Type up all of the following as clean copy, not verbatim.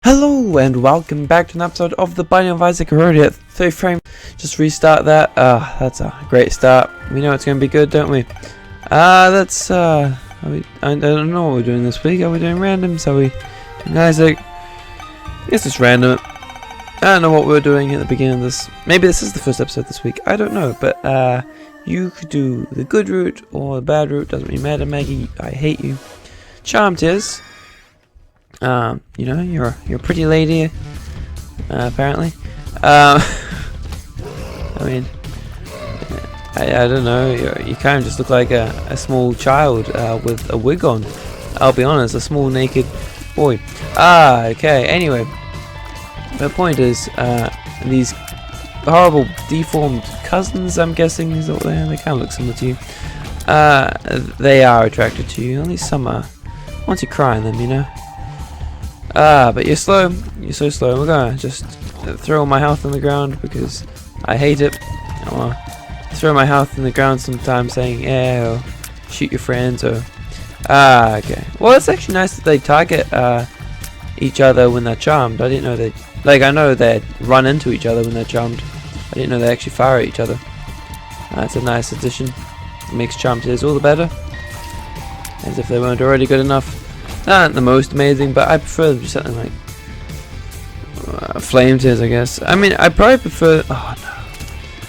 Hello and welcome back to an episode of the Binding of Isaac. We're already at 30 frame. Just restart that. That's a great start. We know it's going to be good, don't we? I don't know what we're doing this week. Are we doing randoms? Are we doing Isaac? I guess it's random. I don't know what we're doing at the beginning of this. Maybe this is the first episode this week. I don't know, but you could do the good route or the bad route. Doesn't really matter, Maggie. I hate you. Charmed is. You know, you're a pretty lady, apparently. I mean, I don't know, you kind of just look like a small child with a wig on. I'll be honest, a small naked boy. Okay, anyway. The point is, these horrible deformed cousins, I'm guessing, is what they kind of look similar to you. They are attracted to you, at least some are. Once you cry on them, you know. But you're slow. You're so slow. We're gonna just throw my health on the ground because I hate it. Or throw my health on the ground sometimes, saying "yeah," or shoot your friends, or okay. Well, it's actually nice that they target each other when they're charmed. I didn't know they I know they run into each other when they're charmed. I didn't know they actually fire at each other. That's a nice addition. It makes charmed tears all the better, as if they weren't already good enough. Not the most amazing, but I prefer them to something like flame tears, I guess. I mean, I probably prefer. Oh no,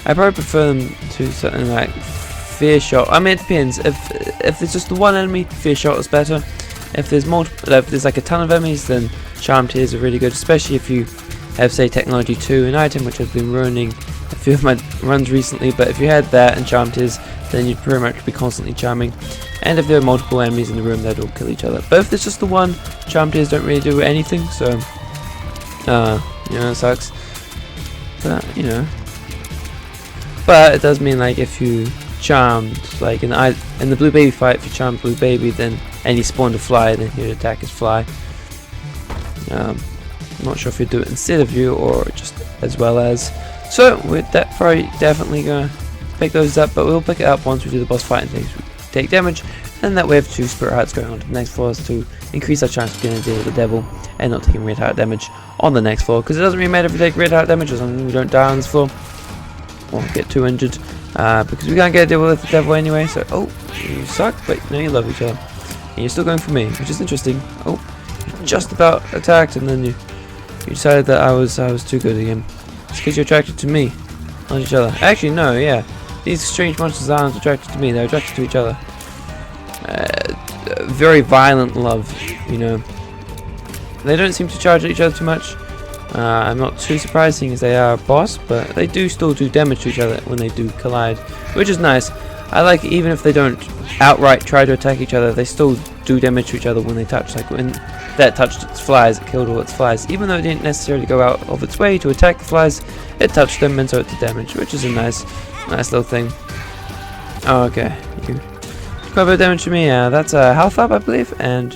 I probably prefer them to something like fear shot. I mean, it depends. If there's just the one enemy, fear shot is better. If there's multiple, if there's like a ton of enemies, then charm tears are really good, especially if you have, say, technology 2, an item which has been ruining a few of my runs recently. But if you had that and charm tears, then you'd pretty much be constantly charming. And if there are multiple enemies in the room, they'd all kill each other. But if there's just the one, charm tears don't really do anything, so you know, it sucks. But you know, but it does mean, like, if you charmed, like in the blue baby fight, if you charmed blue baby, then and he spawned a fly, then he'd attack his fly. I'm not sure if he'd do it instead of you or just as well as. So we're probably definitely gonna pick those up, but we'll pick it up once we do the boss fight and things. Take damage, and that we have 2 spirit hearts going on to the next floor to increase our chance of getting to deal with the devil and not taking red heart damage on the next floor, because it doesn't really matter if we take red heart damage as long as we don't die on this floor or get too injured, because we can't get a deal with the devil anyway. So you suck, but no, you love each other, and you're still going for me, which is interesting. You just about attacked, and then you decided that I was too good again. It's because you're attracted to me, not each other. Actually, no, yeah. These strange monsters aren't attracted to me, they're attracted to each other. Very violent love, you know. They don't seem to charge at each other too much. I'm not too surprised, seeing as they are a boss, but they do still do damage to each other when they do collide, which is nice. I like it, even if they don't outright try to attack each other, they still do damage to each other when they touch. Like when that touched its flies, it killed all its flies. Even though it didn't necessarily go out of its way to attack the flies, it touched them and so it did damage, which is a nice little thing. Oh, okay. You quite a bit of damage to me. That's a health up, I believe, and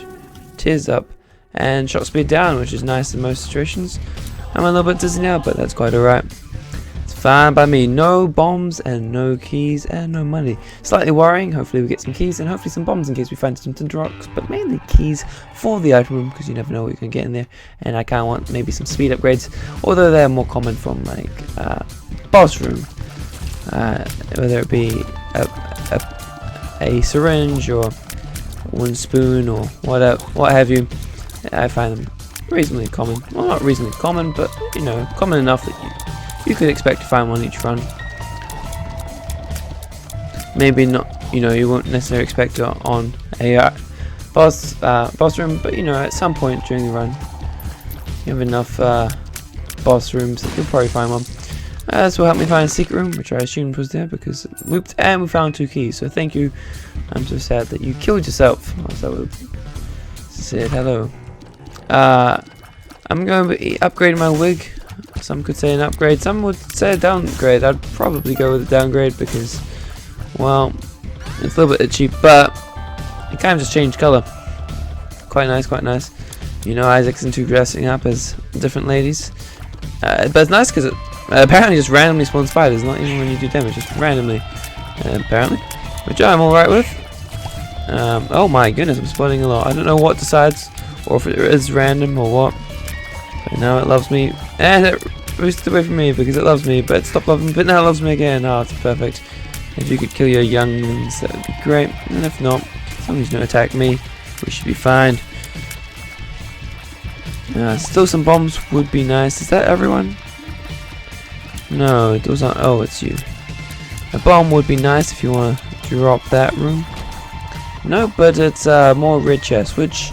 tears up, and shot speed down, which is nice in most situations. I'm a little bit dizzy now, but that's quite alright. It's fine by me. No bombs and no keys and no money. Slightly worrying. Hopefully we get some keys and hopefully some bombs in case we find some tinder rocks, but mainly keys for the item room, because you never know what you can get in there. And I kind of want maybe some speed upgrades, although they're more common from like boss room. Whether it be a syringe or one spoon or what have you, I find them reasonably common. Well, not reasonably common, but you know, common enough that you could expect to find one each run. Maybe not, you know, you won't necessarily expect it on a boss room, but you know, at some point during the run, you have enough boss rooms that you'll probably find one. This will help me find a secret room, which I assumed was there because it looped, and we found 2 keys. So thank you. I'm so sad that you killed yourself. Else I would have said hello. I'm going to be upgrading my wig. Some could say an upgrade, some would say a downgrade. I'd probably go with a downgrade because, well, it's a little bit cheap, but it kind of just changed colour. Quite nice, quite nice. You know, Isaac's into dressing up as different ladies. But it's nice because it apparently just randomly spawns spiders, not even when you do damage, just randomly. Apparently, which I'm alright with. Oh my goodness, I'm spawning a lot. I don't know what decides, or if it is random or what. But now it loves me, and it boosted away from me because it loves me, but it stopped loving me, but now it loves me again. Oh, it's perfect. If you could kill your younglings, that would be great. And if not, as long as you don't attack me, we should be fine. Still some bombs would be nice. Is that everyone? No, those aren't. Oh, it's you. A bomb would be nice if you want to drop that room. No, but it's more red chest, which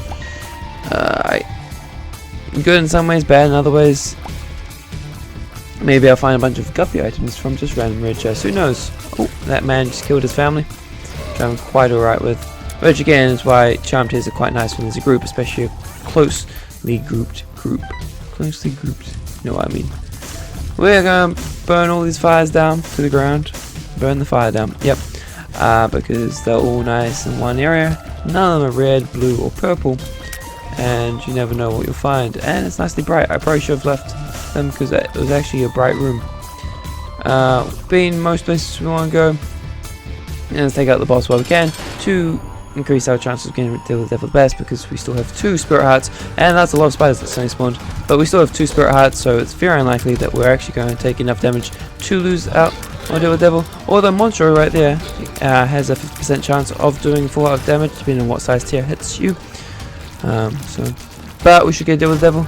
good in some ways, bad in other ways. Maybe I'll find a bunch of guppy items from just random red chests. Who knows? Oh, that man just killed his family, which I'm quite alright with. Which again is why charmed tears are quite nice when there's a group, especially a closely grouped group. Closely grouped. You know what I mean? We're gonna burn all these fires down to the ground. Burn the fire down. Yep. Because they're all nice in one area. None of them are red, blue, or purple. And you never know what you'll find. And it's nicely bright. I probably should have left them because it was actually a bright room. Being most places we want to go. And let's take out the boss while we can to increase our chances of getting deal with the devil the best, because we still have 2 spirit hearts, and that's a lot of spiders that suddenly spawned. But we still have 2 spirit hearts, so it's very unlikely that we're actually going to take enough damage to lose out or deal with devil. Although Monstro right there has a 50% chance of doing full out of damage, depending on what size tier hits you. But we should get deal with devil,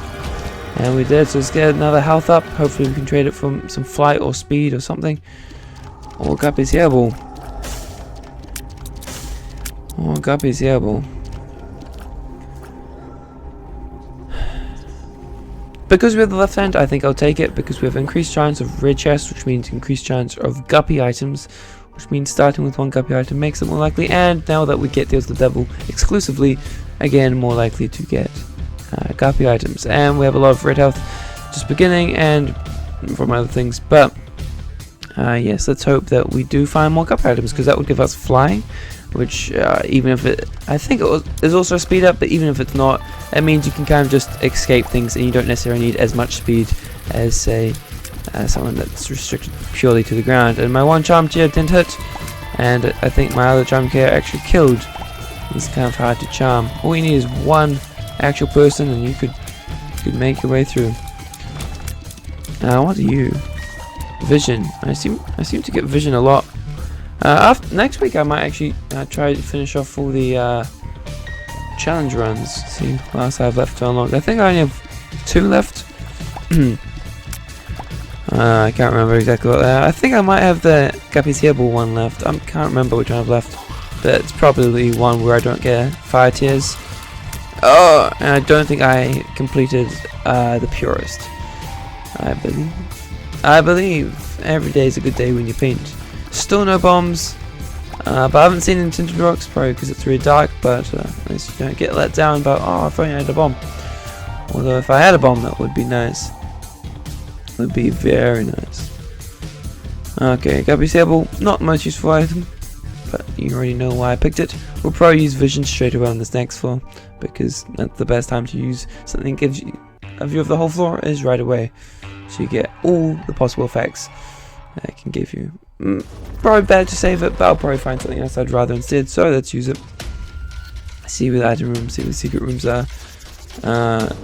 and we did. So let's get another health up. Hopefully we can trade it from some flight or speed or something. Or Guppy's hairball. Oh, Guppy's hairball. Because we have the left hand, I think I'll take it, because we have increased chance of red chest, which means increased chance of guppy items, which means starting with 1 guppy item makes it more likely, and now that we get deals with the devil exclusively, again more likely to get guppy items. And we have a lot of red health just beginning and from other things, but yes, let's hope that we do find more guppy items, because that would give us flying, which even if it, I think there's also a speed up, but even if it's not, that means you can kind of just escape things and you don't necessarily need as much speed as, say, someone that's restricted purely to the ground. And my one charm tier didn't hit, and I think my other charm tier actually killed. It's kind of hard to charm. All you need is 1 actual person and you could make your way through. What are you? Vision. I seem to get vision a lot. Next week I might actually try to finish off all the challenge runs. See what else I have left to unlock. I think I only have 2 left. I can't remember exactly what they are. I think I might have the Guppy's hairball one left. I can't remember which one I've left, but it's probably one where I don't get fire tears. Oh, and I don't think I completed the purist. I believe every day is a good day when you paint. Still no bombs, but I haven't seen any tinted rocks, probably because it's really dark, but at least you don't get let down about, oh, if only I had a bomb. Although if I had a bomb, that would be nice. It would be very nice. Okay, Guppy's hairball, not the most useful item, but you already know why I picked it. We'll probably use vision straight away on this next floor, because that's the best time to use something that gives you a view of the whole floor is right away. So you get all the possible effects that it can give you. Probably better to save it, but I'll probably find something else I'd rather instead, so let's use it. See where the item rooms, see where the secret rooms are.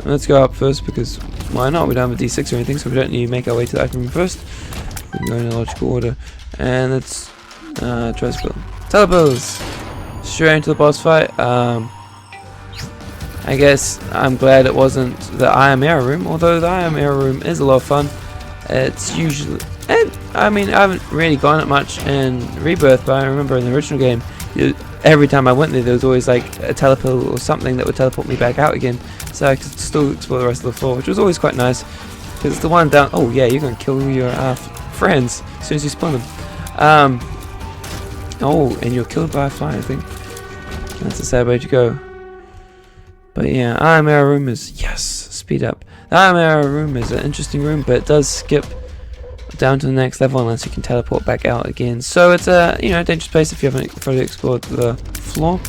Let's go up first, because why not? We don't have a D6 or anything, so we don't need to make our way to the item room first. We can go in a logical order. And let's try to spell telebills straight into the boss fight. I guess I'm glad it wasn't the I Am Error room, although the I Am Error room is a lot of fun. It's usually, and I mean, I haven't really gone it much in Rebirth, but I remember in the original game, every time I went there was always like a telepill or something that would teleport me back out again, so I could still explore the rest of the floor, which was always quite nice. Because it's the one down. Oh yeah, you're gonna kill your friends as soon as you spawn them. Oh, and you're killed by a fly, I think. That's a sad way to go. But yeah, I Am Error room is, yes, speed up. The I Am Error room is an interesting room, but it does skip down to the next level unless you can teleport back out again. So it's a dangerous place if you haven't fully explored the floor.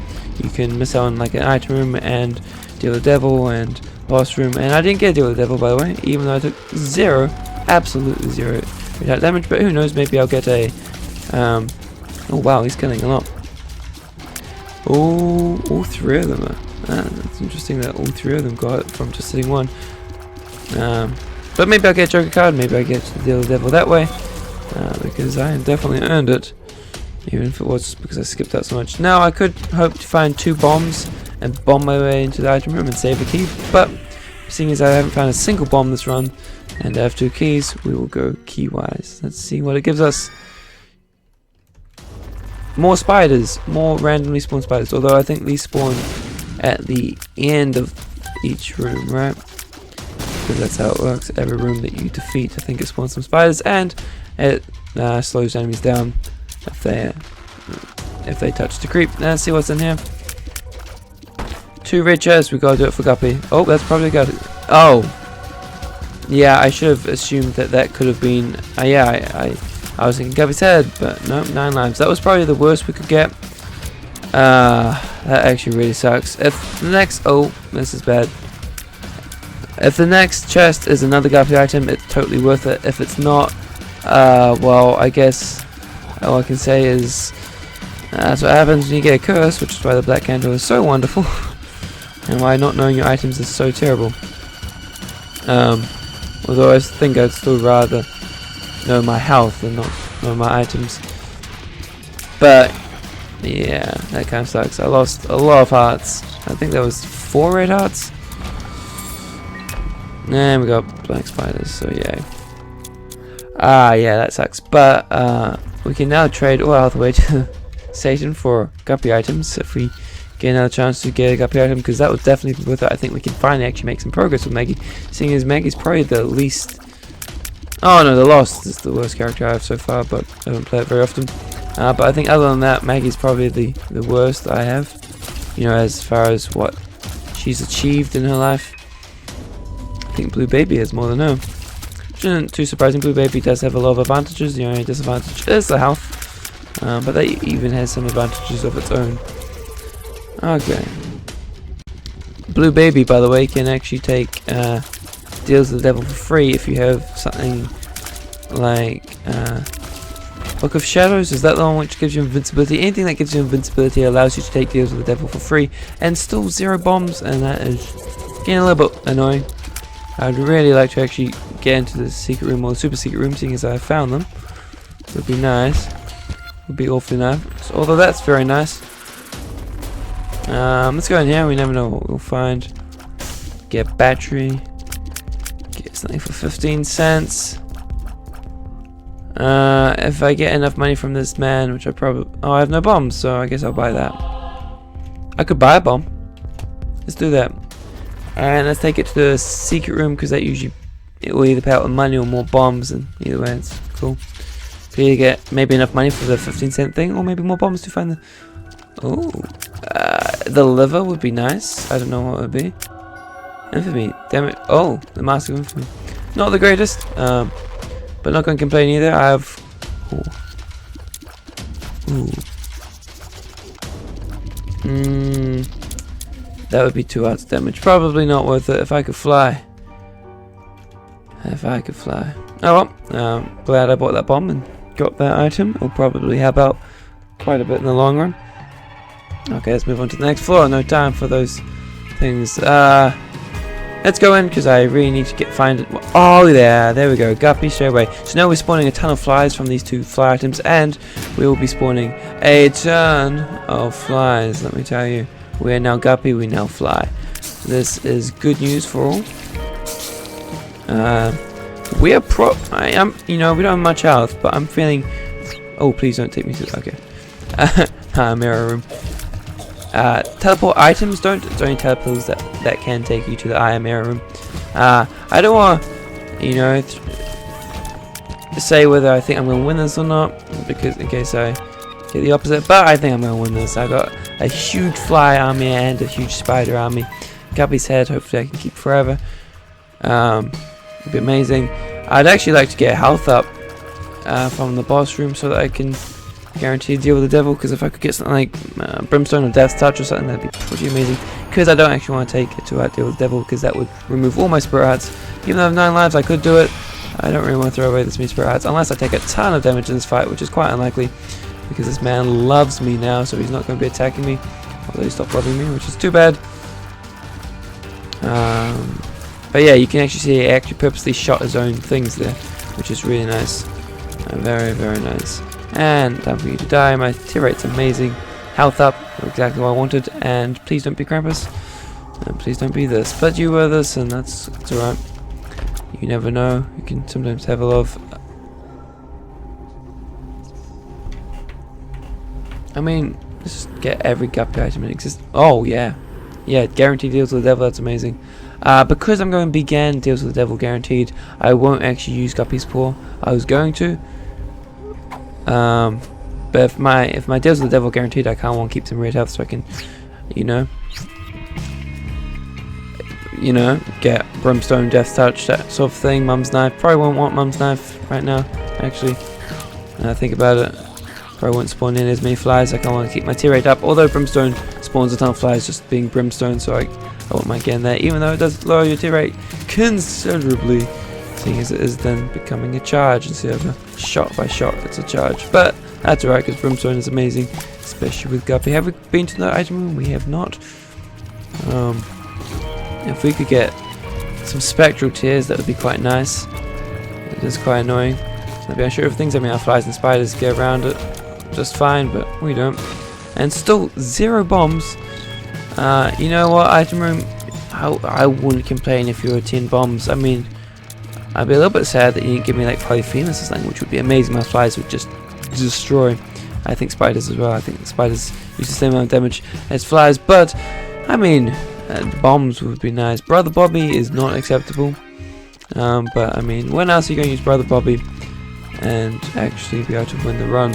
You can miss out on like an item room and deal with the devil and boss room. And I didn't get a deal with the devil, by the way, even though I took absolutely zero without damage. But who knows? Maybe I'll get a. Oh wow, he's killing a lot. Oh, all 3 of them are. That's interesting that all 3 of them got it from just hitting 1. But maybe I'll get a Joker card, maybe I get to deal with the devil that way, because I definitely earned it, even if it was because I skipped out so much. Now I could hope to find 2 bombs and bomb my way into the item room and save a key, but seeing as I haven't found a single bomb this run, and I have 2 keys, we will go key-wise. Let's see what it gives us. More spiders, more randomly spawned spiders, although I think these spawn at the end of each room, right? Because that's how it works. Every room that you defeat, I think it spawns some spiders, and it slows enemies down if they touch the creep. Let's see what's in here. 2 red chests, we gotta do it for Guppy. Oh, that's probably Guppy. Oh! Yeah, I should have assumed that could have been... yeah, I was thinking Guppy's head, but no, 9 lives. That was probably the worst we could get. That actually really sucks. If the next... Oh, this is bad. If the next chest is another Guppy item, it's totally worth it. If it's not, well, I guess all I can say is... that's what happens when you get a curse, which is why the black candle is so wonderful. And why not knowing your items is so terrible. Although I think I'd still rather know my health than not know my items. But yeah, that kind of sucks. I lost a lot of hearts. I think there was 4 red hearts. And we got black spiders, so yay. Yeah, that sucks. But we can now trade all our health away to Satan for Guppy items if we get another chance to get a Guppy item, because that would definitely be worth it. I think we can finally actually make some progress with Maggy, seeing as Maggy's probably the least... Oh no, the Lost is the worst character I have so far, but I don't play it very often. But I think other than that, Maggy's probably the worst I have. You know, as far as what she's achieved in her life. I think Blue Baby has more than her. Which isn't too surprising. Blue Baby does have a lot of advantages. The only disadvantage is the health. But that even has some advantages of its own. Okay. Blue Baby, by the way, can actually take deals with the devil for free if you have something like Book of Shadows. Is that the one which gives you invincibility? Anything that gives you invincibility allows you to take deals with the devil for free and still 0 bombs, and that is getting a little bit annoying. I'd really like to actually get into the secret room or the super secret room, seeing as I found them. Would be nice. Would be awfully nice. Although that's very nice. Let's go in here. We never know what we'll find. Get battery. Get something for 15 cents. If I get enough money from this man, which I probably... Oh, I have no bombs, so I guess I'll buy that. I could buy a bomb. Let's do that. And let's take it to the secret room, because that usually... It will either pay out with money or more bombs, and either way it's cool. So you get maybe enough money for the 15-cent thing, or maybe more bombs to find the... Oh, the liver would be nice. I don't know what it would be. Infamy, damn it. Oh, the Mask of Infamy. Not the greatest, but not going to complain either. I have... That would be 2 hearts damage. Probably not worth it if I could fly. If I could fly. Oh well, glad I bought that bomb and got that item. It'll probably help out quite a bit in the long run. Okay, let's move on to the next floor. No time for those things. Let's go in, because I really need to find it. Oh yeah, there we go. Guppy straight away. So now we're spawning a ton of flies from these 2 fly items, and we will be spawning a ton of flies. Let me tell you, we are now Guppy. We now fly. This is good news for all. We are you know, we don't have much health, but I'm feeling... Oh, please don't take me to... Okay. Mirror room. Teleport items don't... It's only teleports that can take you to the mirror room. I don't want to, you know, say whether I think I'm going to win this or not, because in case I get the opposite, but I think I'm going to win this. I got a huge fly army and a huge spider army. Guppy's head, hopefully I can keep forever. It'd be amazing. I'd actually like to get health up from the boss room, so that I can guarantee to deal with the devil, because if I could get something like Brimstone or Death Touch or something, that'd be pretty amazing. Because I don't actually want to take it to deal with the devil, because that would remove all my spirit hearts. Even though I have 9 lives, I could do it. I don't really want to throw away this many spirit hearts, unless I take a ton of damage in this fight, which is quite unlikely, because this man loves me now, so he's not going to be attacking me. Although he stopped loving me, which is too bad. But yeah, you can actually see he actually purposely shot his own things there, which is really nice. Very, very nice. And time for you to die. My tier rate's amazing. Health up, exactly what I wanted. And please don't be Krampus. And please don't be this. But you were this, and that's alright. You never know. You can sometimes have a lot of... I mean, let's just get every guppy item in existence. Oh, yeah. Yeah, guaranteed deals with the devil. That's amazing. Because I'm going began deals with the devil guaranteed, I won't actually use Guppy's Paw. I was going to. But if my deals with the devil guaranteed, I kind of want to keep some red health so I can, you know, get brimstone, death touch, that sort of thing. Mum's knife. Probably won't want Mum's knife right now. Actually, when I think about it, probably won't spawn in as many flies. I kind of want to keep my tier rate up. Although brimstone spawns a ton of flies, just being brimstone, so I won't mind getting there. Even though it does lower your tier rate considerably, seeing as it is then becoming a charge instead of a shot by shot. It's a charge, but that's alright because brimstone is amazing, especially with Guppy. Have we been to the item room? We have not. If we could get some spectral tears, that would be quite nice. It is quite annoying. So I'm sure of things. I mean, our flies and spiders get around it just fine, but we don't. And still 0 bombs. You know what, item room? I wouldn't complain if you were 10 bombs. I mean, I'd be a little bit sad that you didn't give me like Polyphemus or something, which would be amazing. My flies would just destroy. I think spiders as well. I think spiders use the same amount of damage as flies, but I mean, bombs would be nice. Brother Bobby is not acceptable, but I mean, when else are you going to use Brother Bobby and actually be able to win the run?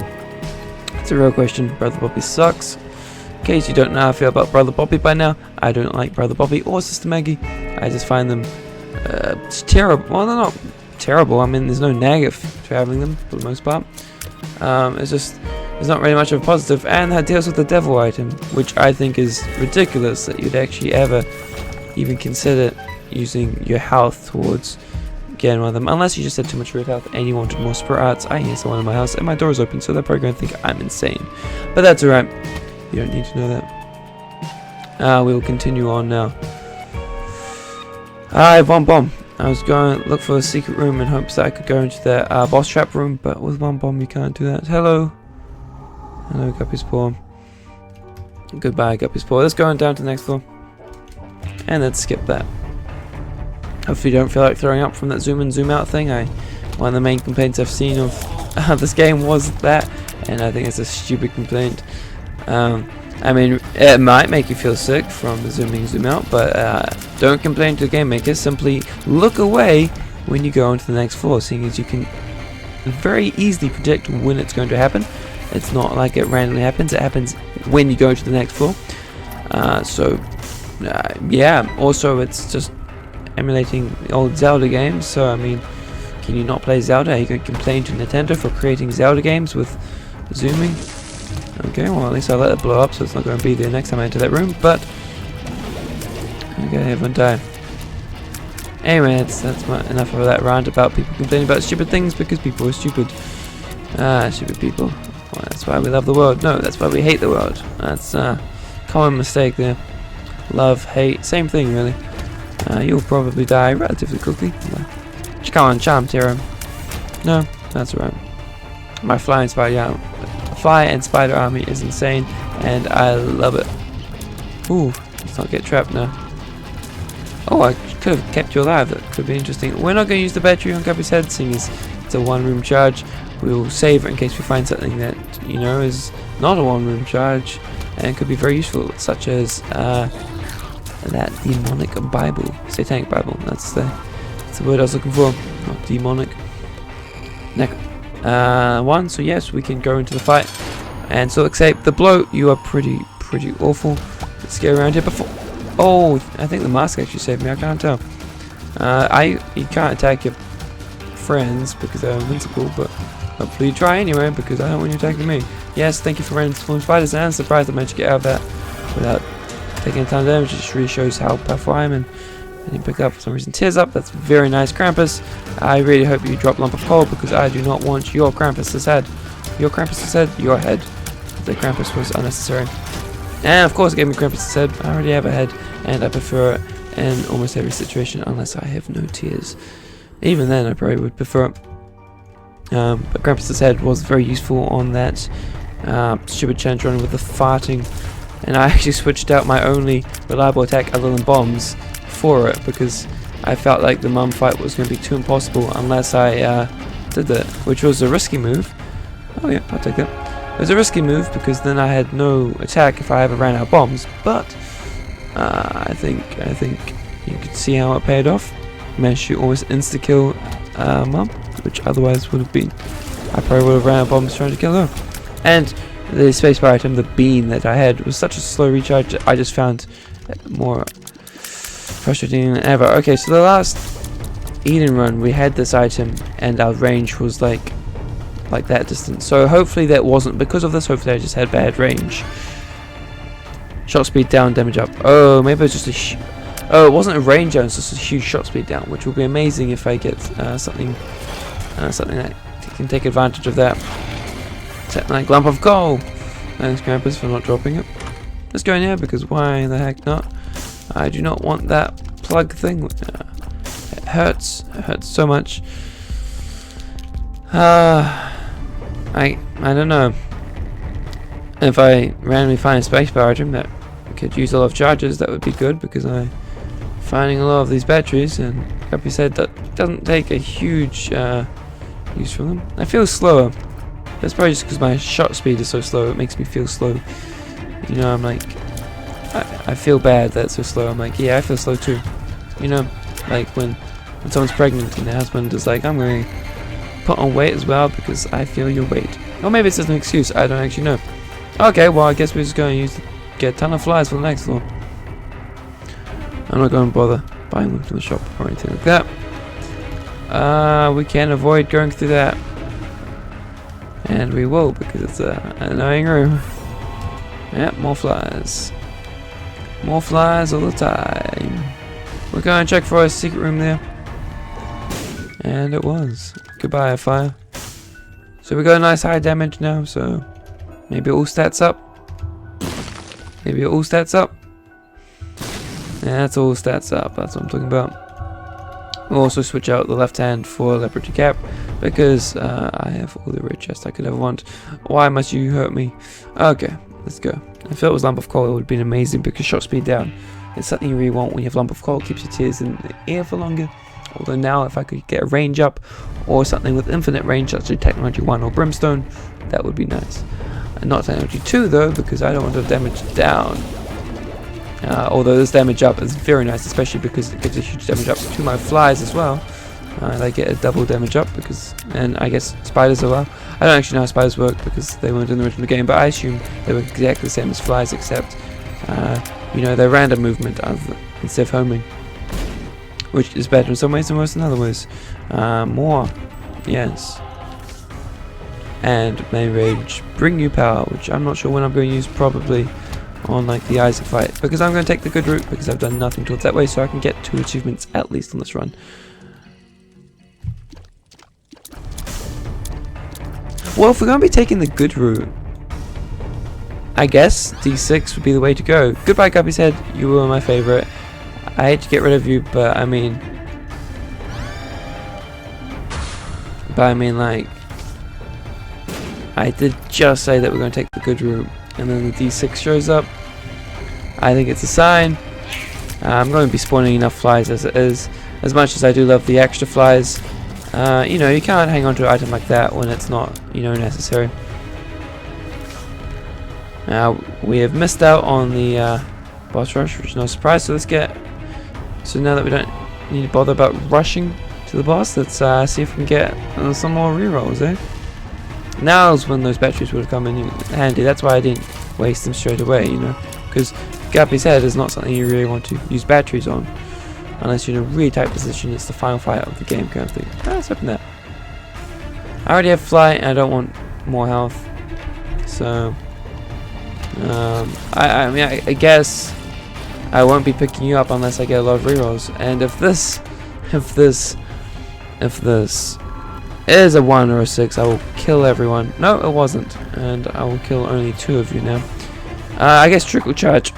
It's a real question. Brother Bobby sucks. In case you don't know how I feel about Brother Bobby by now, I don't like Brother Bobby or Sister Maggy. I just find them terrible. Well, they're not terrible. I mean, there's no negative to having them for the most part. It's not really much of a positive. And that deals with the devil item, which I think is ridiculous that you'd actually ever even consider using your health towards getting one of them, unless you just had too much red health and you wanted more spirit arts. I hear someone in my house and my door is open, so they're probably going to think I'm insane, but that's alright. You don't need to know that. We will continue on now. I have 1 bomb. I was going to look for a secret room in hopes that I could go into the boss trap room, but with 1 bomb you can't do that. Hello Guppy's Paw. Goodbye Guppy's Paw. Let's go on down to the next floor and let's skip that. Hopefully you don't feel like throwing up from that zoom in zoom out thing. One of the main complaints I've seen of this game was that, and I think it's a stupid complaint. I mean, it might make you feel sick from the zooming zoom out, but don't complain to the game makers. Simply look away when you go on to the next floor, seeing as you can very easily predict when it's going to happen. It's not like it randomly happens. It happens when you go to the next floor. Yeah. Also, it's just emulating the old Zelda games. So I mean, can you not play Zelda? Are you going to complain to Nintendo for creating Zelda games with zooming? Okay, well at least I'll let it blow up, so it's not going to be there next time I enter that room. But okay, everyone die. Anyway, that's enough of that rant about people complaining about stupid things because people are stupid. Stupid people. Well, that's why we love the world. No, that's why we hate the world. That's a common mistake there. Love, hate, same thing really. You'll probably die relatively quickly. Come on, charm Tiro. No, that's alright. My fly and spider army is insane, and I love it. Ooh, let's not get trapped now. Oh, I could have kept you alive. That could be interesting. We're not going to use the battery on Guppy's head, seeing as it's a 1-room charge. We will save it in case we find something that, you know, is not a 1-room charge and could be very useful, such as that demonic Bible, satanic Bible. That's the word I was looking for, not demonic. One, so yes, we can go into the fight and still accept the blow. You are pretty awful. Let's get around here before. Oh, I think the mask actually saved me. I can't tell. You can't attack your friends because they're invincible, but hopefully you try anyway because I don't want you attacking me. Yes, thank you for running from spiders, and I'm surprised I managed to get out of that without taking a ton of damage. It just really shows how powerful I am. And you pick up for some reason tears up. That's very nice, Krampus. I really hope you drop lump of coal because I do not want your Krampus's head. Your Krampus's head, your head. The Krampus was unnecessary. And of course it gave me Krampus's head. I already have a head, and I prefer in almost every situation unless I have no tears. Even then I probably would prefer it. But Grampus's head was very useful on that stupid challenge run with the farting, and I actually switched out my only reliable attack other than bombs for it because I felt like the mum fight was going to be too impossible unless I did that, which was a risky move. Oh yeah, I'll take that. It was a risky move because then I had no attack if I ever ran out of bombs, but I think you could see how it paid off. Managed to almost insta-kill mum, which otherwise would have been, I probably would have ran out of bombs trying to kill her. And the spacebar item, the bean that I had, was such a slow recharge, I just found it more frustrating than ever. Okay, so the last Eden run, we had this item, and our range was like that distance. So hopefully that wasn't because of this. Hopefully I just had bad range. Shot speed down, damage up. Oh, maybe it was just a oh, it wasn't a range down, it's just a huge shot speed down, which will be amazing if I get something that can take advantage of that. Something like lump of coal. Thanks, Grampus, for not dropping it. Let's go in here because why the heck not? I do not want that plug thing. It hurts. It hurts so much. I don't know. If I randomly find a spacebar item that could use a lot of charges, that would be good because I'm finding a lot of these batteries, and like we said, that doesn't take a huge use from them. I feel slower. That's probably just because my shot speed is so slow. It makes me feel slow. You know, I'm like, I feel bad that it's so slow. I'm like, yeah, I feel slow too. You know, like when someone's pregnant and their husband is like, I'm going to put on weight as well because I feel your weight. Or maybe it's just an excuse. I don't actually know. Okay, well, I guess we're just going to get a ton of flies for the next floor. I'm not going to bother buying them from the shop or anything like that. We can't avoid going through that. And we will because it's an annoying room. Yep, more flies. More flies all the time. We're going to check for a secret room there. And it was. Goodbye, fire. So we got a nice high damage now, so maybe it all stats up. Maybe it all stats up. Yeah, that's all stats up. That's what I'm talking about. We'll also switch out the left hand for leopard cap because I have all the red chests I could ever want. Why must you hurt me? Okay, let's go. If it was lump of coal, it would have been amazing because shot speed down. It's something you really want when you have lump of coal. Keeps your tears in the air for longer. Although now, if I could get a range up or something with infinite range, such as Technology 1 or Brimstone, that would be nice. And not Technology 2 though, because I don't want to damage down. Although this damage up is very nice, especially because it gives a huge damage up to my flies as well. They get a double damage up because, and I guess spiders as well. I don't actually know how spiders work because they weren't in the original game, but I assume they were exactly the same as flies, except you know, they're random movement instead of homing, which is better in some ways and worse in other ways. More, yes. And main rage, bring new power, which I'm not sure when I'm going to use, probably on like the Isaac fight, because I'm going to take the good route because I've done nothing towards that way, so I can get 2 achievements at least on this run. Well, if we're going to be taking the good route, I guess D6 would be the way to go. Goodbye, Guppy's Head, you were my favourite. I hate to get rid of you, but I mean like, I did just say that we're going to take the good route, and then the D6 shows up. I think it's a sign. I'm going to be spawning enough flies as it is. As much as I do love the extra flies, you know, you can't hang on to an item like that when it's not, you know, necessary. We have missed out on the boss rush, which is no surprise. So let's get. So now that we don't need to bother about rushing to the boss, let's see if we can get some more rerolls, eh? Now's when those batteries would have come in handy. That's why I didn't waste them straight away, you know, because Guppy's Head is not something you really want to use batteries on unless you're in a really tight position. It's the final fight of the game kind of thing. Let's open that. I already have fly and I don't want more health, so I mean I guess I won't be picking you up unless I get a lot of rerolls. And if this is a 1 or a 6, I will kill everyone. No, it wasn't, and I will kill only 2 of you now. I guess trickle charge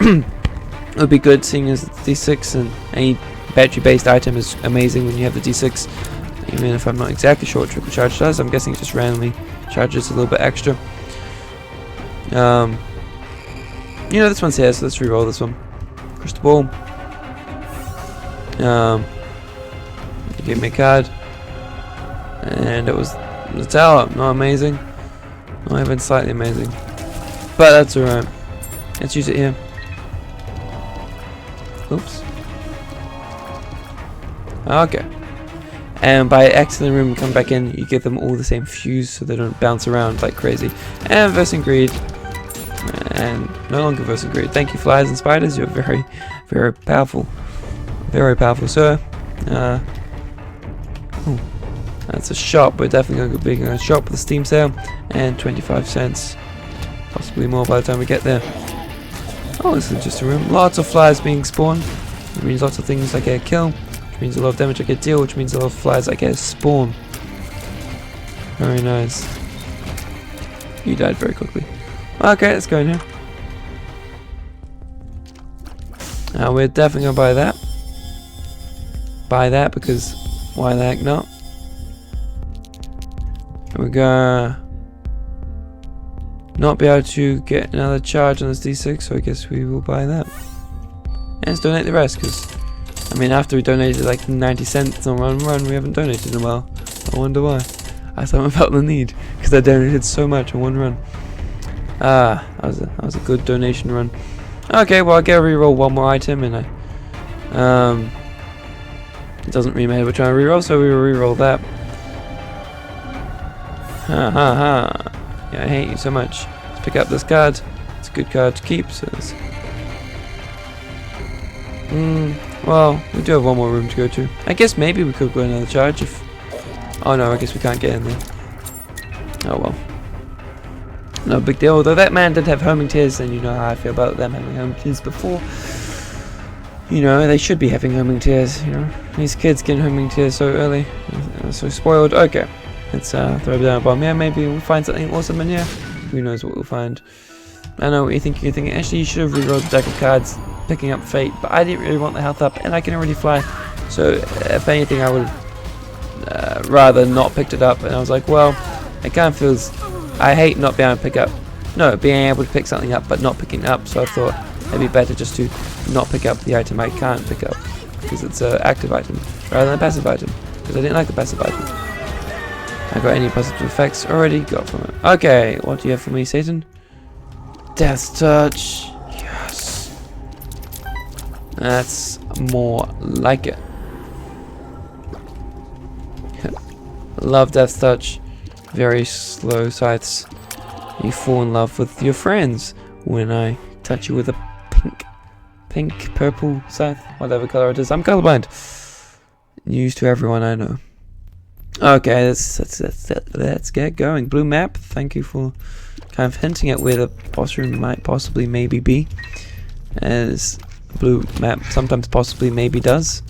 It would be good seeing as it's D6, and any battery based item is amazing when you have the D6. Even if I'm not exactly sure what triple charge does, I'm guessing it just randomly charges a little bit extra. You know, this one's here, so let's re-roll this one. Crystal ball. You gave me a card, and it was the tower. Not amazing, not even slightly amazing, but that's alright. Let's use it here. Oops. Okay. And by exiting the room and come back in, you give them all the same fuse so they don't bounce around like crazy. And versing greed. And no longer versing greed. Thank you, flies and spiders. You're very, very powerful. Very powerful, sir. Oh, that's a shop. We're definitely going to be going to shop with a Steam sale. And 25 cents. Possibly more by the time we get there. Oh, this is just a room. Lots of flies being spawned. It means lots of things I get a kill. Which means a lot of damage I get deal. Which means a lot of flies I get a spawn. Very nice. You died very quickly. Okay, let's go in here. We're definitely going to buy that. Buy that because why the heck not? We're gonna not be able to get another charge on this D6, so I guess we will buy that. And let's donate the rest, because I mean, after we donated like 90 cents on one run, we haven't donated in a while. I wonder why. I haven't felt the need, because I donated so much on one run. That was a good donation run. Okay, well, I'll get a reroll one more item, and it doesn't really matter which one I reroll, so we will reroll that. Ha ha ha. Yeah, I hate you so much. Let's pick up this card. It's a good card to keep, so it's... well, we do have one more room to go to. I guess maybe we could go another charge if... Oh no, I guess we can't get in there. Oh well. No big deal, although that man did have homing tears, and you know how I feel about them having homing tears before. You know, they should be having homing tears, you know. These kids getting homing tears so early. They're so spoiled. Okay. Let's throw down a bomb. Yeah, maybe we'll find something awesome in here. Who knows what we'll find. I know what you're thinking. You're thinking, actually, you should have rerolled the deck of cards, picking up Fate, but I didn't really want the health up, and I can already fly. So, if anything, I would have rather not picked it up. And I was like, well, it kind of feels... I hate not being able to pick up... No, being able to pick something up, but not picking it up. So I thought it'd be better just to not pick up the item I can't pick up, because it's an active item, rather than a passive item, because I didn't like the passive item. I got any positive effects already got from it. Okay, what do you have for me, Satan? Death touch. Yes. That's more like it. Love death touch. Very slow scythes. You fall in love with your friends when I touch you with a pink, purple scythe, whatever color it is. I'm colorblind. News to everyone I know. Okay, let's get going. Blue map, thank you for kind of hinting at where the boss room might possibly maybe be. As blue map sometimes possibly maybe does.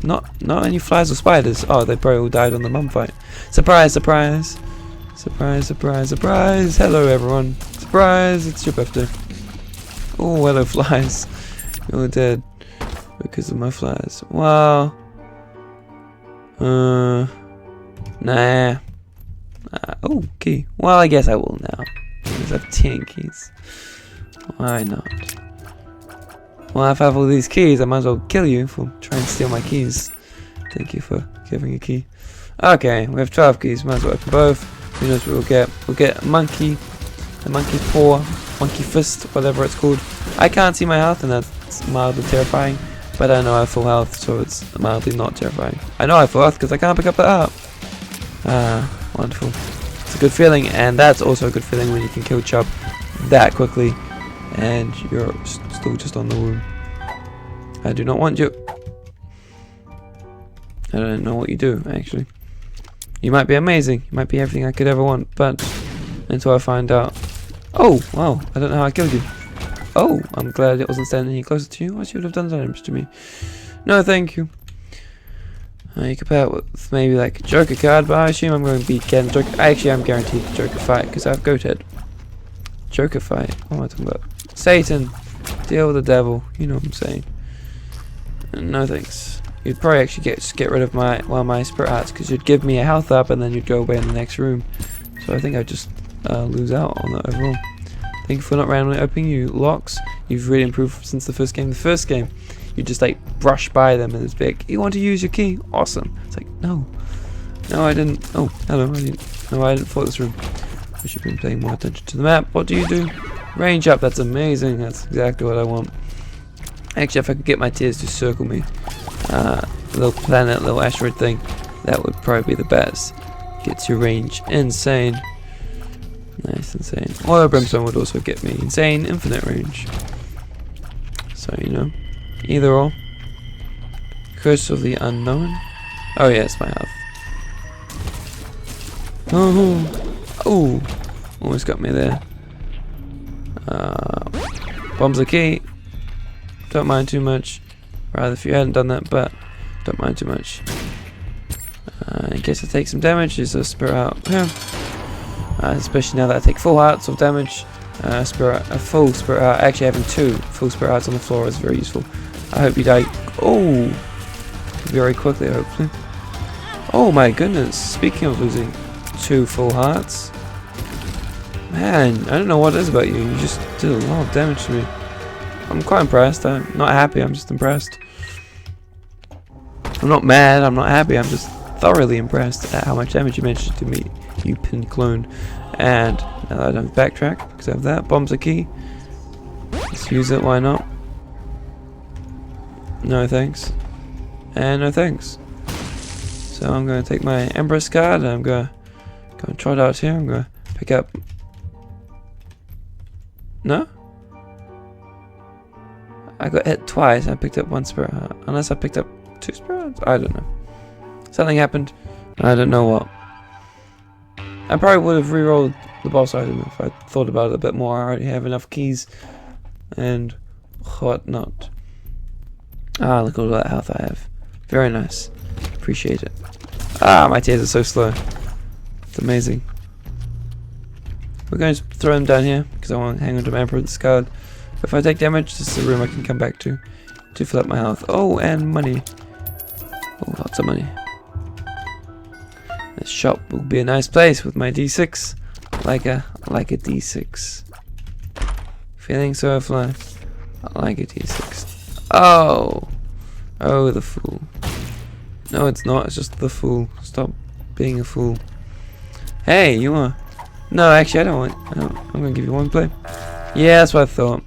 Not any flies or spiders. Oh, they probably all died on the mum fight. Surprise, surprise. Surprise, surprise, surprise. Hello everyone. Surprise, it's your birthday. Oh, hello flies. You're dead because of my flies. Wow. Nah. Oh, key. Well, I guess I will now. Because I have 10 keys. Why not? Well, if I have all these keys, I might as well kill you for trying to steal my keys. Thank you for giving a key. Okay, we have 12 keys. Might as well open both. Who knows what we'll get? We'll get a monkey paw, monkey fist, whatever it's called. I can't see my health, and that's mildly terrifying. But I know I have full health, so it's mildly not terrifying. I know I have full health because I can't pick up that up. Ah, wonderful. It's a good feeling, and that's also a good feeling when you can kill Chubb that quickly, and you're still just on the room. I do not want you. I don't know what you do, actually. You might be amazing. You might be everything I could ever want, but until I find out. Oh, wow. I don't know how I killed you. Oh, I'm glad it wasn't standing any closer to you. I should have done damage to me. No, thank you. You could pair it with maybe like a Joker card, but I assume I'm going to be getting Joker. Actually, I'm guaranteed a Joker fight because I have Goat Head. Joker fight? What am I talking about? Satan! Deal with the devil. You know what I'm saying. No thanks. You'd probably actually get rid of my spirit hearts, because you'd give me a health up and then you'd go away in the next room. So I think I'd just lose out on that overall. Thank you for not randomly opening you locks. You've really improved since the first game. The first game, you just like brush by them and it's big. You want to use your key? Awesome. It's like, no. No, I didn't. Oh, hello. I didn't for this room. I should have been paying more attention to the map. What do you do? Range up. That's amazing. That's exactly what I want. Actually, if I could get my tears to circle me, little planet, little asteroid thing, that would probably be the best. Gets your range insane. Nice, insane. Or brimstone would also get me insane, infinite range. So, you know, either or. Curse of the unknown. Oh yeah, it's my health. Oh, almost got me there. Bomb's the key. Don't mind too much. Rather if you hadn't done that, but don't mind too much. In case I take some damage, is a spirit out here. Especially now that I take full hearts of damage. A full spirit heart. Actually, having 2 full spirit hearts on the floor is very useful. I hope you die. Oh, very quickly, hopefully. Oh my goodness! Speaking of losing 2 full hearts, man, I don't know what it is about you. You just did a lot of damage to me. I'm quite impressed. I'm not happy. I'm just impressed. I'm not mad. I'm not happy. I'm just thoroughly impressed at how much damage you managed to me, you pin clone. And now that I don't backtrack because I have that. Bomb's a key. Let's use it. Why not? No thanks. And no thanks. So I'm going to take my Empress card and I'm going to trot out here. I'm going to pick up. No? I got hit twice. I picked up 1 spirit heart. Unless I picked up 2 spirit hearts? I don't know. Something happened. I don't know what. I probably would have re-rolled the boss item if I thought about it a bit more. I already have enough keys and whatnot. Ah, look at all that health I have. Very nice. Appreciate it. Ah, my tears are so slow. It's amazing. We're going to throw them down here because I want to hang on to my Emperor's card. If I take damage, this is a room I can come back to fill up my health. Oh, and money. Oh, lots of money. This shop will be a nice place with my D6, like a D6. Feeling so fly, like a D6. Oh, oh, the fool. No, it's not. It's just the fool. Stop being a fool. Hey, you are. No, actually, I don't want. I'm gonna give you 1 play. Yeah, that's what I thought.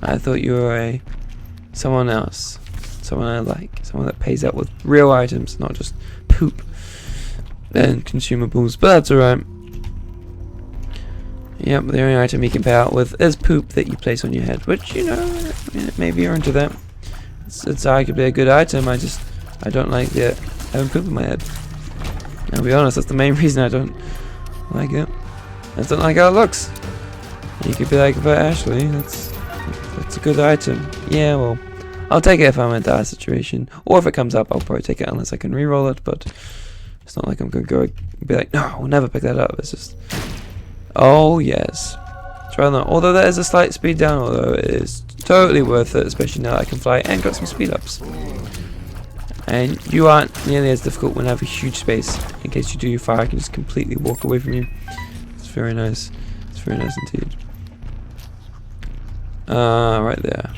I thought you were someone else, someone I like, someone that pays out with real items, not just poop and consumables. But that's alright. Yep, the only item you can pay out with is poop that you place on your head, which, you know, maybe you're into that. It's arguably a good item. I don't like having poop in my head. I'll be honest, that's the main reason I don't like it. I just don't like how it looks. You could be like, but Ashley, that's a good item. Yeah, well, I'll take it if I'm in a dire situation, or if it comes up, I'll probably take it unless I can re-roll it. But it's not like I'm gonna go and be like, no, I'll never pick that up. It's just, oh yes, it's rather not. Although there is a slight speed down, although it is totally worth it, especially now that I can fly and got some speed ups. And you aren't nearly as difficult when I have a huge space. In case you do your fire, I can just completely walk away from you. It's very nice. It's very nice indeed. Right there.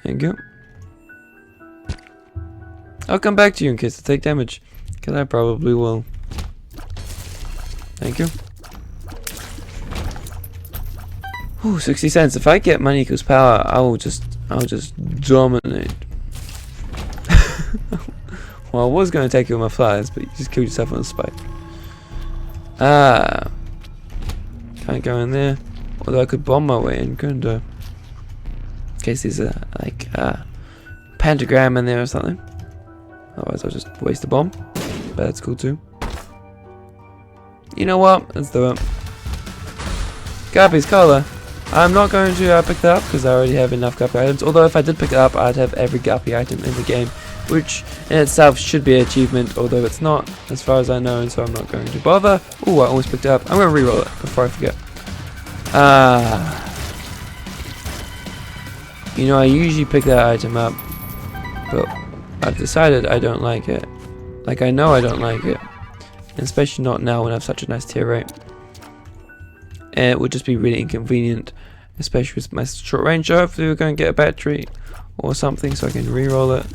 There you go. I'll come back to you in case I take damage, because I probably will. Thank you. Ooh, 60 cents. If I get money equals power, I'll just dominate. Well, I was going to take you on my flies, but you just killed yourself on a spike. Ah. Can't go in there. Although I could bomb my way in, couldn't I? In case there's a, like, pentagram in there or something. Otherwise I'll just waste a bomb. But that's cool too. You know what? Let's do it. Guppy's collar. I'm not going to pick that up because I already have enough guppy items. Although if I did pick it up, I'd have every guppy item in the game, which in itself should be an achievement, although it's not, as far as I know, and so I'm not going to bother. Ooh, I almost picked it up. I'm going to reroll it before I forget. You know, I usually pick that item up, but I've decided I don't like it. Like, I know I don't like it. And especially not now when I have such a nice tier rate. And it would just be really inconvenient, especially with my short range. So hopefully we're going to get a battery or something so I can re-roll it.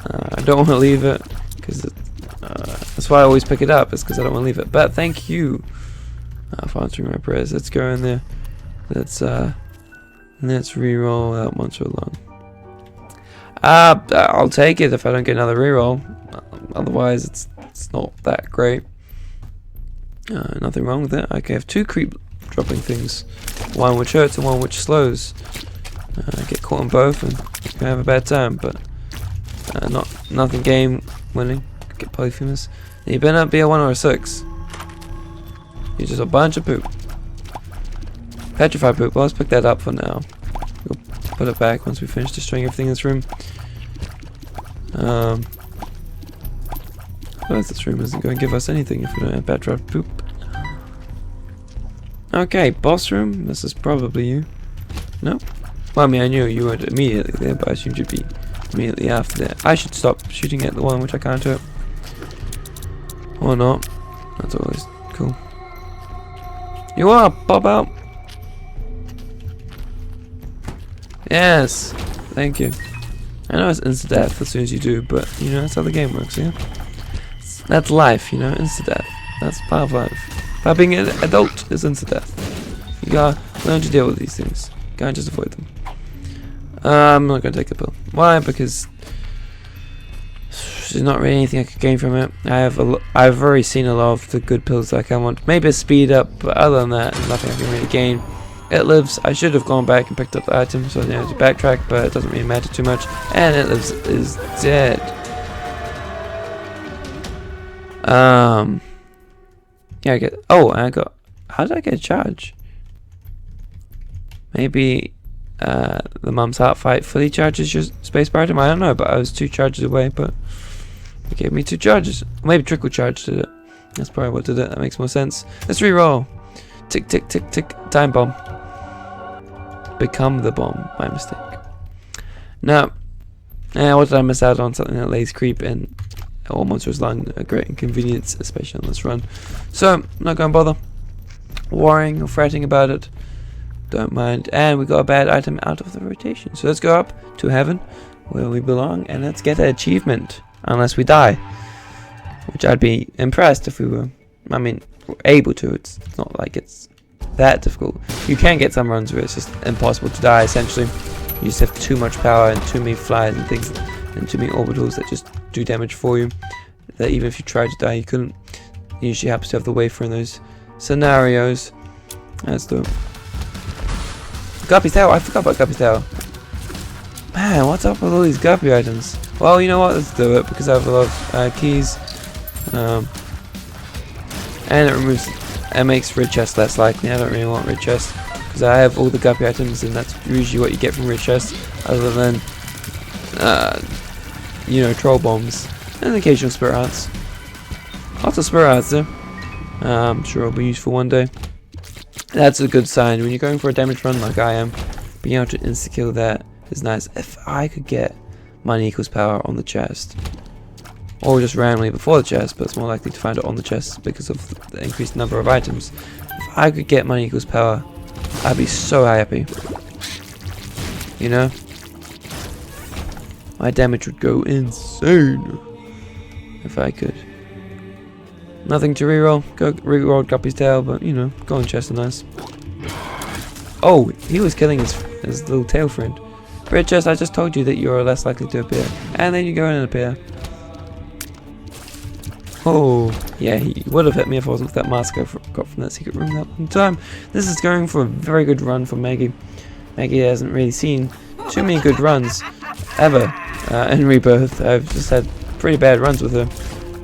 I don't want to leave it, because that's why I always pick it up, is because I don't want to leave it. But thank you for answering my prayers. Let's go in there. Let's re-roll that monster along. I'll take it if I don't get another re-roll. Otherwise, it's not that great. Nothing wrong with it. I can have 2 creep dropping things, one which hurts and one which slows. I get caught on both and can have a bad time, but nothing game winning. Get polyphemus. You better not be a 1 or a 6. You're just a bunch of poop. Petrified poop. Well, let's pick that up for now. We'll put it back once we finish destroying everything in this room. This room isn't going to give us anything if we don't have petrified poop. Okay, boss room. This is probably you. No? Well, I mean, I knew you weren't immediately there, but I assumed you'd be immediately after that. I should stop shooting at the one which I can't hurt. Or not. That's always cool. You are! Pop out! Yes! Thank you. I know it's insta-death as soon as you do, but, you know, that's how the game works, yeah? That's life, you know, insta-death. That's part of life. By being an adult is insta-death. You gotta learn to deal with these things. You can't just avoid them. I'm not gonna take the pill. Why? Because there's not really anything I could gain from it. I've already seen a lot of the good pills that I want. Maybe a speed up, but other than that, there's nothing I can really gain. It lives. I should have gone back and picked up the item, so I didn't have to backtrack, but it doesn't really matter too much. And it lives is dead. Yeah, I get. Oh, I got. How did I get a charge? Maybe the Mum's Heart fight fully charges your spacebar item. I don't know, but I was 2 charges away. But it gave me 2 charges. Maybe trickle charge did it. That's probably what did it. That makes more sense. Let's re-roll. Tick, tick, tick, tick. Time bomb. Become the bomb. My mistake. Now, what did I miss out on? Something that lays creep in all monsters lung. A great inconvenience, especially on this run. So, I'm not going to bother worrying or fretting about it. Don't mind. And we got a bad item out of the rotation. So let's go up to heaven, where we belong, and let's get an achievement. Unless we die. Which I'd be impressed if we were, I mean, able to. It's not like it's that difficult. You can get some runs where it's just impossible to die, essentially. You just have too much power and too many flies and things, and too many orbitals that just do damage for you. That even if you tried to die, you couldn't. It usually happens to have the wafer in those scenarios. Let's do it. Guppy's Tower. I forgot about Guppy's Tower. Man, what's up with all these Guppy items? Well, you know what? Let's do it because I have a lot of keys. And it removes. It makes red chest less likely. I don't really want red chest because I have all the Guppy items, and that's usually what you get from red chest, other than you know, troll bombs and occasional spirit hearts. Lots of spirit hearts there. I'm sure it'll be useful one day. That's a good sign when you're going for a damage run like I am. Being able to insta kill that is nice. If I could get money equals power on the chest, or just randomly before the chest, but it's more likely to find it on the chest because of the increased number of items. If I could get money equals power, I'd be so happy. You know? My damage would go insane if I could. Nothing to reroll. Go reroll Guppy's tail, but you know, golden chest is nice. Oh, he was killing his little tail friend. Red chest, I just told you that you're less likely to appear. And then you go in and appear. Oh, yeah, he would have hit me if I wasn't with that mask I got from that secret room that one time. This is going for a very good run for Maggy. Maggy hasn't really seen too many good runs ever in Rebirth. I've just had pretty bad runs with her,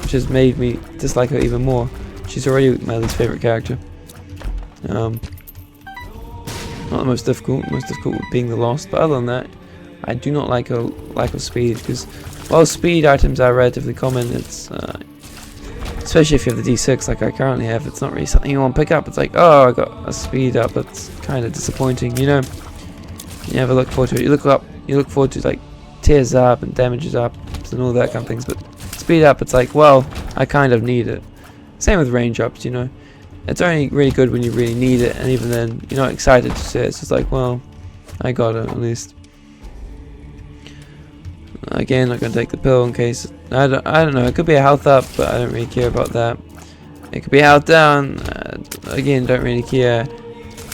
which has made me dislike her even more. She's already my least favorite character. Not the most difficult. The most difficult being the Lost, but other than that, I do not like her lack of speed, because while speed items are relatively common, it's Especially if you have the D6 like I currently have, it's not really something you want to pick up. It's like, oh, I got a speed up. That's kind of disappointing, you know. You never look forward to it. You look forward to like tears up and damages up and all that kind of things. But speed up, it's like, well, I kind of need it. Same with range ups, you know. It's only really good when you really need it, and even then, you're not excited to see it. It's just like, well, I got it at least. Again, not gonna take the pill in case I don't know. It could be a health up, but I don't really care about that. It could be a health down. Again, don't really care.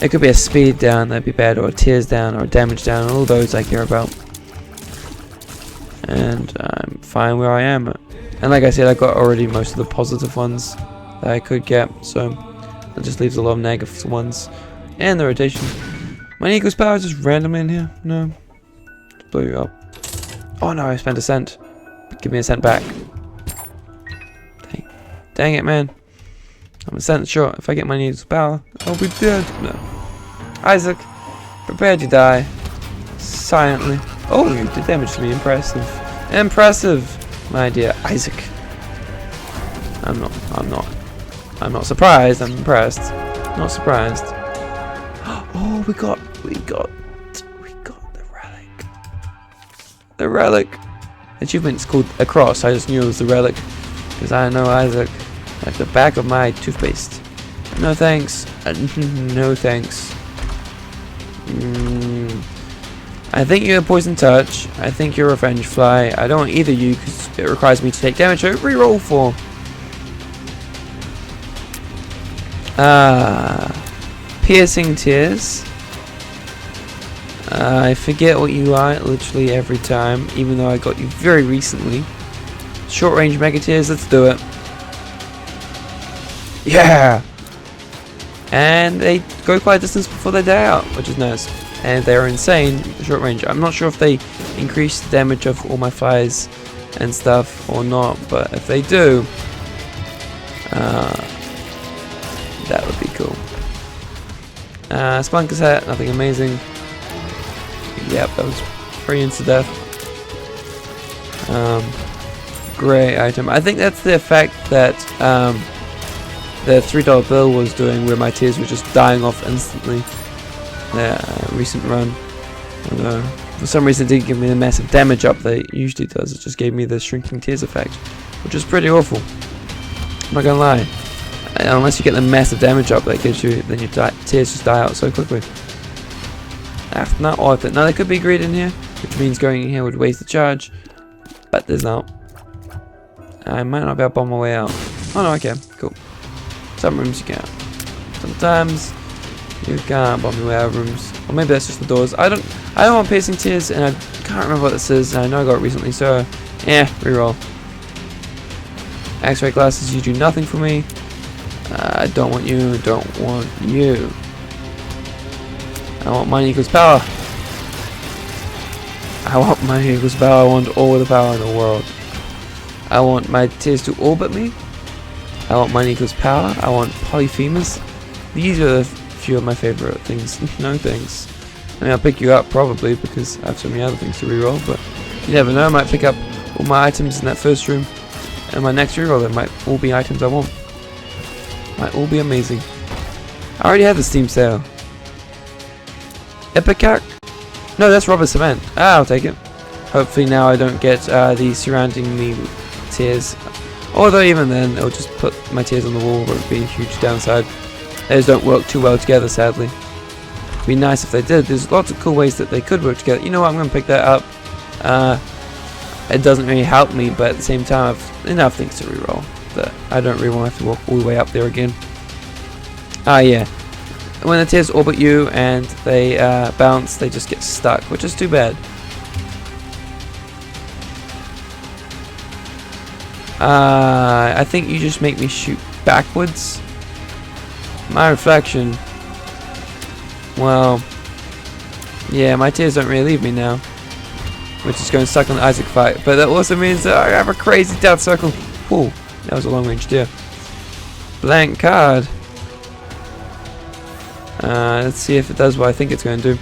It could be a speed down. That'd be bad, or a tears down, or a damage down. All those I care about. And I'm fine where I am. And like I said, I got already most of the positive ones that I could get. So that just leaves a lot of negative ones. And the rotation. My equals power is just randomly in here. No, just blow you up. Oh no, I spent a cent. Give me a cent back. Dang it, man. I'm a cent short. If I get my needles power, I'll be dead. No. Isaac, prepare to die. Silently. Oh, you did damage to me. Impressive. Impressive, my dear Isaac. I'm not surprised. I'm impressed. Not surprised. Oh, we got the relic. The relic. Achievement's called a cross. I just knew it was the relic because I know Isaac like the back of my toothpaste. No thanks. No thanks. I think you're a poison touch. I think you're a revenge fly. I don't want either of you because it requires me to take damage. So reroll for. Piercing tears. I forget what you are literally every time, even though I got you very recently. Short range mega tears, let's do it. Yeah! And they go quite a distance before they die out, which is nice. And they're insane, short range. I'm not sure if they increase the damage of all my flies and stuff or not, but if they do, that would be cool. Spelunker's hat, nothing amazing. Yep, that was pretty insta-death. Great item. I think that's the effect that the $3 bill was doing, where my tears were just dying off instantly. Recent run. For some reason it didn't give me the massive damage up that it usually does. It just gave me the shrinking tears effect, which is pretty awful. I'm not gonna lie. Unless you get the massive damage up that gives you, then your tears just die out so quickly. That's not worth it. Now there could be greed in here, which means going in here would waste the charge, but there's not. I might not be able to bomb my way out. Oh no, I can. Cool. Some rooms you can. Sometimes you can't bomb your way out of rooms, or maybe that's just the doors. I don't want piercing tears, and I can't remember what this is. And I know I got it recently, so yeah, reroll. X-ray glasses, you do nothing for me. I don't want you. Don't want you. I want money equals power. I want money equals power. I want all the power in the world. I want my tears to orbit me. I want money equals power. I want polyphemus. These are the few of my favorite things. No thanks. I mean, I'll pick you up probably because I have so many other things to reroll, but you never know. I might pick up all my items in that first room, and my next reroll there might all be items I want. Might all be amazing. I already have the Steam sale. Ipecac? No, that's rubber cement. I'll take it. Hopefully now I don't get these surrounding me tears. Although even then, it'll just put my tears on the wall, but it'd be a huge downside. Those don't work too well together, sadly. It'd be nice if they did. There's lots of cool ways that they could work together. You know what, I'm going to pick that up. It doesn't really help me, but at the same time, I've enough things to reroll that I don't really want to have to walk all the way up there again. Yeah. When the tears orbit you and they bounce, they just get stuck, which is too bad. I think you just make me shoot backwards. My reflection. Well, yeah, my tears don't really leave me now, which is going to suck on the Isaac fight. But that also means that I have a crazy death circle. Whoa, that was a long range deer. Blank card. Let's see if it does what I think it's going to do.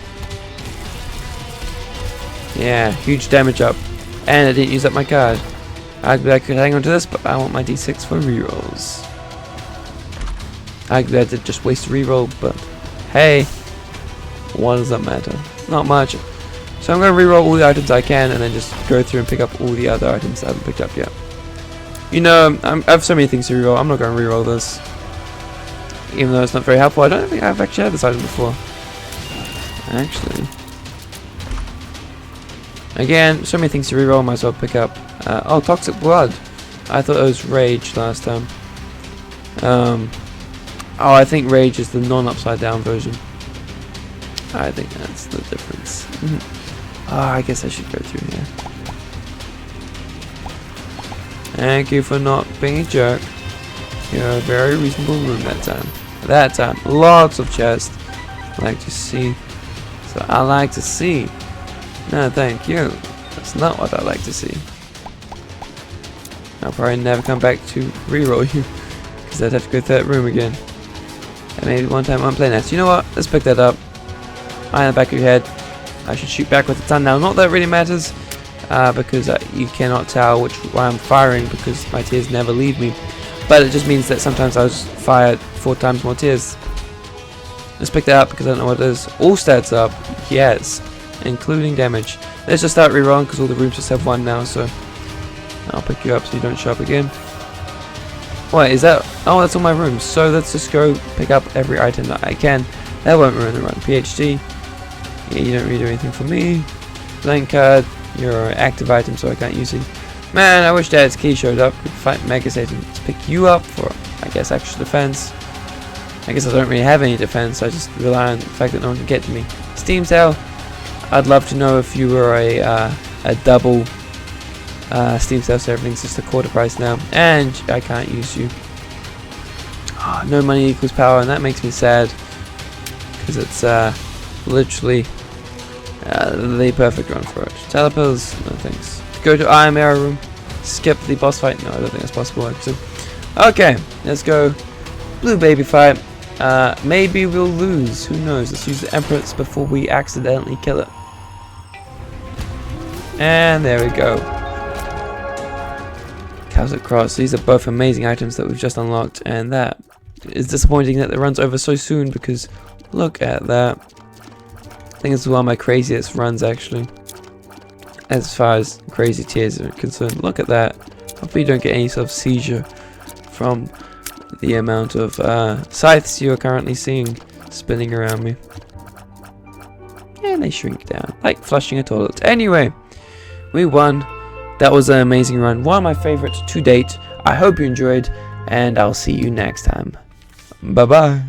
Yeah, huge damage up. And I didn't use up my card. I could hang on to this, but I want my d6 for rerolls. I did just waste a reroll, but hey, what does that matter? Not much. So I'm going to reroll all the items I can, and then just go through and pick up all the other items I haven't picked up yet. You know, I have so many things to reroll. I'm not going to reroll this, even though it's not very helpful. I don't think I've actually had this item before. Actually, again, so many things to reroll. Might as well pick up. Oh, toxic blood. I thought it was rage last time. Oh, I think rage is the non-upside down version. I think that's the difference. Oh, I guess I should go through here. Thank you for not being a jerk. You're a very reasonable room that time. That time, lots of chests. I like to see. So I like to see. No, thank you. That's not what I like to see. I'll probably never come back to reroll you, because I'd have to go through that room again. And maybe one time I'm playing that. So you know what? Let's pick that up. Eye in the back of your head. I should shoot back with the ton now. Not that it really matters, because you cannot tell why I'm firing, because my tears never leave me. But it just means that sometimes I was fired 4 times more tears. Let's pick that up because I don't know what it is. All stats up, yes, including damage. Let's just start rerolling because all the rooms just have 1 now, so I'll pick you up so you don't show up again. Wait, is that? Oh, that's all my rooms. So let's just go pick up every item that I can. That won't ruin the run. PhD. Yeah, you don't really do anything for me. Blank card. You're an active item, so I can't use it. Man, I wish Dad's key showed up. Could fight Mega Satan. Let's pick you up for, I guess, extra defense. I guess I don't really have any defense. I just rely on the fact that no one can get to me. Steam sale. I'd love to know if you were a double Steam sale, so everything's just a quarter price now, and I can't use you. Oh, no money equals power, and that makes me sad because it's literally the perfect run for it. Telepills, no thanks. Go to Iron Mirror room. Skip the boss fight. No, I don't think that's possible actually. Okay, let's go. Blue baby fight. Maybe we'll lose. Who knows? Let's use the Empress before we accidentally kill it. And there we go. Cowset Cross. These are both amazing items that we've just unlocked, and that is disappointing that it runs over so soon because look at that. I think it's one of my craziest runs actually, as far as crazy tears are concerned. Look at that. Hopefully you don't get any sort of seizure from the amount of scythes you are currently seeing spinning around me. And they shrink down like flushing a toilet. Anyway, we won. That was an amazing run, one of my favorites to date. I hope you enjoyed, and I'll see you next time. Bye bye.